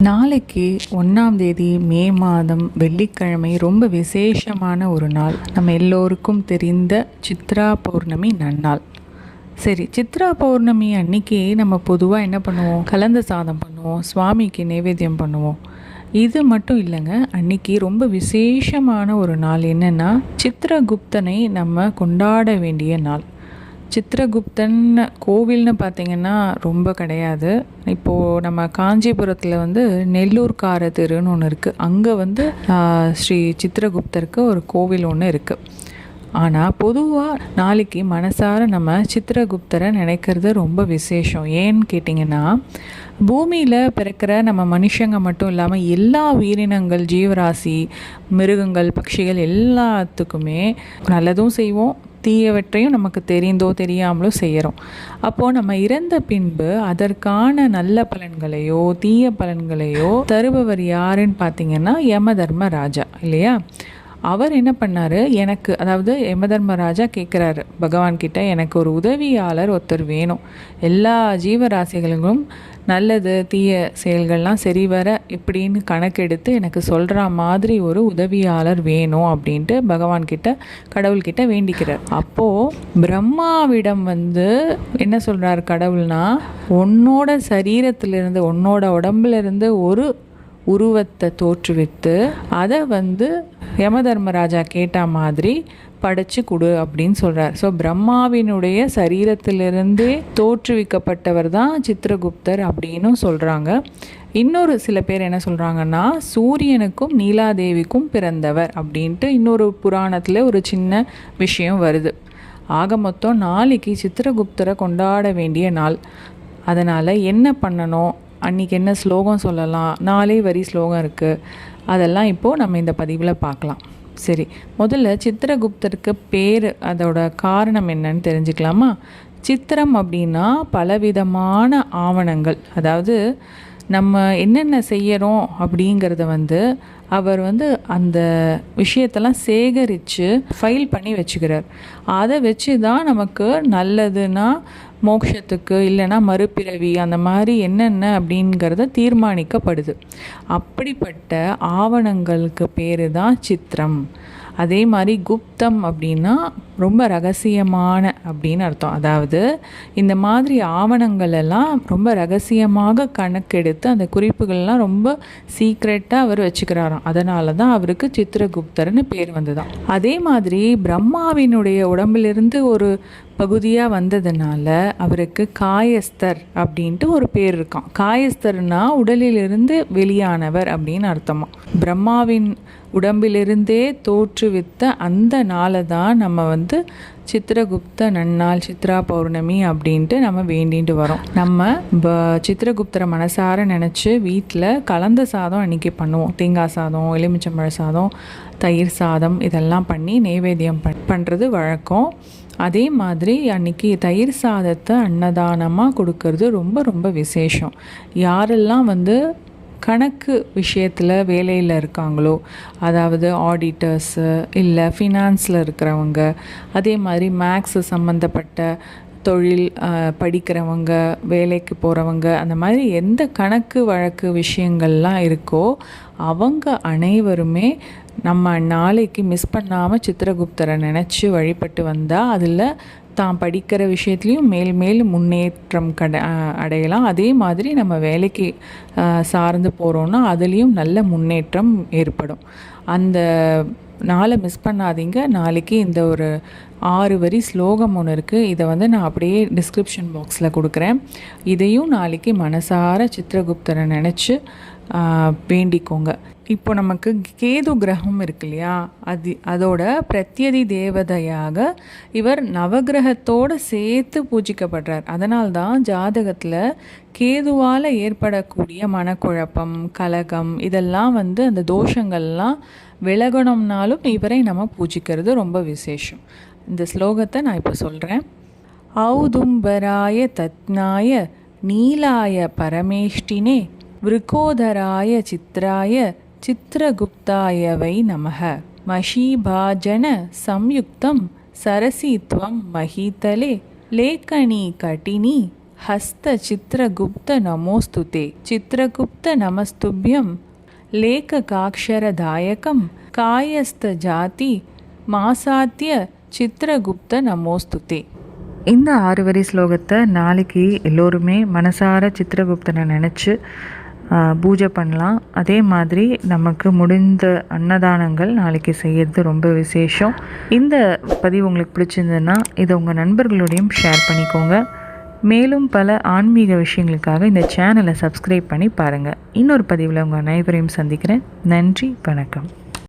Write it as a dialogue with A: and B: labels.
A: நாளைக்கு 1ஆம் தேதி மே மாதம் வெள்ளிக்கிழமை ரொம்ப விசேஷமான ஒரு நாள். நம்ம எல்லோருக்கும் தெரிந்த சித்ரா பௌர்ணமி நன்னாள். சரி, சித்ரா பௌர்ணமி அன்னைக்கு நம்ம பொதுவாக என்ன பண்ணுவோம்? கலந்த சாதம் பண்ணுவோம், சுவாமிக்கு நைவேத்தியம் பண்ணுவோம். இது மட்டும் இல்லைங்க, அன்னைக்கு ரொம்ப விசேஷமான ஒரு நாள். என்னென்னா, சித்ரகுப்தனை நம்ம கொண்டாட வேண்டிய நாள். சித்ரகுப்தன் கோவில்னு பார்த்திங்கன்னா ரொம்ப கிடையாது. இப்போது நம்ம காஞ்சிபுரத்தில் நெல்லூர்கார தெருன்னு ஒன்று இருக்குது. அங்கே ஸ்ரீ சித்ரகுப்தருக்கு ஒரு கோவில் ஒன்று இருக்குது. ஆனால் பொதுவாக நாளைக்கு மனசார நம்ம சித்ரகுப்தரை நினைக்கிறது ரொம்ப விசேஷம். ஏன்னு கேட்டிங்கன்னா, பூமியில் பிறக்கிற நம்ம மனுஷங்க மட்டும் இல்லாமல் எல்லா உயிரினங்கள், ஜீவராசி, மிருகங்கள், பட்சிகள் எல்லாத்துக்குமே நல்லதும் செய்வோம், தீயவற்றையும் நமக்கு தெரிந்தோ தெரியாமலோ செய்கிறோம். அப்போது நம்ம இறந்த பின்பு அதற்கான நல்ல பலன்களையோ தீய பலன்களையோ தருபவர் யாருன்னு பார்த்திங்கன்னா யமதர்மராஜா இல்லையா? அவர் என்ன பண்ணார், அதாவது யமதர்மராஜா கேட்குறாரு பகவான்கிட்ட, எனக்கு ஒரு உதவியாளர் ஒருத்தர் வேணும். எல்லா ஜீவராசிகளுக்கும் நல்லது தீய செயல்கள்லாம் சரிவர இப்படின்னு கணக்கெடுத்து எனக்கு சொல்கிற மாதிரி ஒரு உதவியாளர் வேணும் அப்படின்ட்டு பகவான்கிட்ட, கடவுள்கிட்ட வேண்டிக்கிறார். அப்போது பிரம்மாவிடம் என்ன சொல்கிறார் கடவுள்னா, உன்னோட சரீரத்திலிருந்து, உன்னோட உடம்புலேருந்து ஒரு உருவத்தை தோற்றுவித்து அதை யமதர்மராஜா கேட்ட மாதிரி படைச்சு கொடு அப்படின்னு சொல்கிறார். ஸோ பிரம்மாவினுடைய சரீரத்திலிருந்தே தோற்றுவிக்கப்பட்டவர் தான் சித்ரகுப்தர் அப்படின்னு சொல்கிறாங்க. இன்னொரு சில பேர் என்ன சொல்கிறாங்கன்னா, சூரியனுக்கும் நீலாதேவிக்கும் பிறந்தவர் அப்படின்ட்டு இன்னொரு புராணத்தில் ஒரு சின்ன விஷயம் வருது. ஆக மொத்தம் நாளைக்கு சித்ரகுப்தரை கொண்டாட வேண்டிய நாள். அதனால் என்ன பண்ணணும், அன்றைக்கி என்ன ஸ்லோகம் சொல்லலாம், 4 வரி ஸ்லோகம் இருக்குது. அதெல்லாம் இப்போது நம்ம இந்த பதிவில் பார்க்கலாம். சரி, முதல்ல சித்ரகுப்தருக்கு பேர், அதோட காரணம் என்னன்னு தெரிஞ்சுக்கலாமா? சித்திரம் அப்படின்னா பலவிதமான ஆவணங்கள், அதாவது நம்ம என்னென்ன செய்கிறோம் அப்படிங்கிறத அவர் அந்த விஷயத்தெல்லாம் சேகரித்து ஃபைல் பண்ணி வச்சுக்கிறார். அதை வச்சு தான் நமக்கு நல்லதுன்னா மோட்சத்துக்கு, இல்லைன்னா மறுபிறவி, அந்த மாதிரி என்னென்ன அப்படிங்கிறத தீர்மானிக்கப்படுது. அப்படிப்பட்ட ஆவணங்களுக்கு பேர் தான் சித்திரம். அதே மாதிரி குப்தம் அப்படின்னா ரொம்ப ரகசியமான அப்படின்னு அர்த்தம். அதாவது இந்த மாதிரி ஆவணங்கள் எல்லாம் ரொம்ப ரகசியமாக கணக்கெடுத்து அந்த குறிப்புகள்லாம் ரொம்ப சீக்ரெட்டாக அவர் வச்சுக்கிறாராம். அதனால தான் அவருக்கு சித்ரகுப்தர்னு பேர் வந்ததாம். அதே மாதிரி பிரம்மாவினுடைய உடம்பிலிருந்து ஒரு பகுதியாக வந்ததுனால அவருக்கு காயஸ்தர் அப்படின்ட்டு ஒரு பேர் இருக்கான். காயஸ்தர்னா உடலிலிருந்து வெளியானவர் அப்படின்னு அர்த்தமா. பிரம்மாவின் உடம்பிலிருந்தே தோற்றுவித்த அந்த நாளை தான் நம்ம சித்ரகுப்த நன்னாள், சித்ரா பௌர்ணமி அப்படின்ட்டு நம்ம வேண்டிட்டு வரோம். நம்ம சித்ரகுப்தரை மனசார நினச்சி வீட்டில் கலந்த சாதம் அன்றைக்கி பண்ணுவோம். தேங்காய் சாதம், எலுமிச்சம்பழ சாதம், தயிர் சாதம் இதெல்லாம் பண்ணி நைவேத்தியம் பண்ணுறது வழக்கம். அதே மாதிரி அன்றைக்கி தயிர் சாதத்தை அன்னதானமாக கொடுக்கறது ரொம்ப ரொம்ப விசேஷம். யாரெல்லாம் கணக்கு விஷயத்தில் வேலையில் இருக்காங்களோ, அதாவது ஆடிட்டர்ஸு, இல்லை ஃபினான்ஸில் இருக்கிறவங்க, அதே மாதிரி மேக்ஸு சம்மந்தப்பட்ட தொழில் படிக்கிறவங்க, வேலைக்கு போகிறவங்க, அந்த மாதிரி எந்த கணக்கு வழக்கு விஷயங்கள்லாம் இருக்கோ அவங்க அனைவருமே நம்ம நாளைக்கு மிஸ் பண்ணாமல் சித்ரகுப்தரை நினச்சி வழிபட்டு வந்தால் அதில் தான் படிக்கிற விஷயத்துலையும் மேல் முன்னேற்றம் அடையலாம். அதே மாதிரி நம்ம வேலைக்கு சார்ந்து போகிறோன்னா அதுலேயும் நல்ல முன்னேற்றம் ஏற்படும். அந்த நாளை மிஸ் பண்ணாதீங்க. நாளைக்கு இந்த ஒரு 6 வரி ஸ்லோகம் ஒன்று இருக்குது. இதை நான் அப்படியே டிஸ்கிரிப்ஷன் பாக்ஸில் கொடுக்குறேன். இதையும் நாளைக்கு மனசார சித்ரகுப்தரை நினச்சி வேண்டிக்கோங்க. இப்போ நமக்கு கேது கிரகம் இருக்கு இல்லையா, அதோட பிரத்யதி தேவதையாக இவர் நவகிரகத்தோடு சேர்த்து பூஜிக்கப்படுறார். அதனால்தான் ஜாதகத்தில் கேதுவால் ஏற்படக்கூடிய மனக்குழப்பம், கலகம் இதெல்லாம் அந்த தோஷங்கள்லாம் விலகணும்னாலும் இவரை நம்ம பூஜிக்கிறது ரொம்ப விசேஷம். இந்த ஸ்லோகத்தை நான் இப்போ சொல்கிறேன். ஔதும்பராய தத்னாய நீலாய பரமேஷ்டினே விருகோதராய சித்ராய சித்ரகுப்தாய வை நமஹ. மஷீபாஜன சம்யுக்தம் சரசித்வம் மஹீதலே லேக்கணி கட்டினி ஹஸ்த சித்திரகுப்த நமோஸ்துதே சித்திரகுப்த நமஸ்துபியம் லேககாக்ஷரதாயகம் காயஸ்த ஜாதி மாசாத்திய சித்திரகுப்த நமோஸ்துதே. இந்த 6 வரி ஸ்லோகத்தை நாளைக்கு எல்லோருமே மனசார சித்திரகுப்தனை நினச்சி பூஜை பண்ணலாம். அதே மாதிரி நமக்கு முடிந்த அன்னதானங்கள் நாளைக்கு செய்யறது ரொம்ப விசேஷம். இந்த பதிவு உங்களுக்கு பிடிச்சிருந்ததுன்னா இதை உங்கள் நண்பர்களோடையும் ஷேர் பண்ணிக்கோங்க. மேலும் பல ஆன்மீக விஷயங்களுக்காக இந்த சேனலை சப்ஸ்கிரைப் பண்ணி பாருங்கள். இன்னொரு பதிவில் உங்கள் அனைவரையும் சந்திக்கிறேன். நன்றி, வணக்கம்.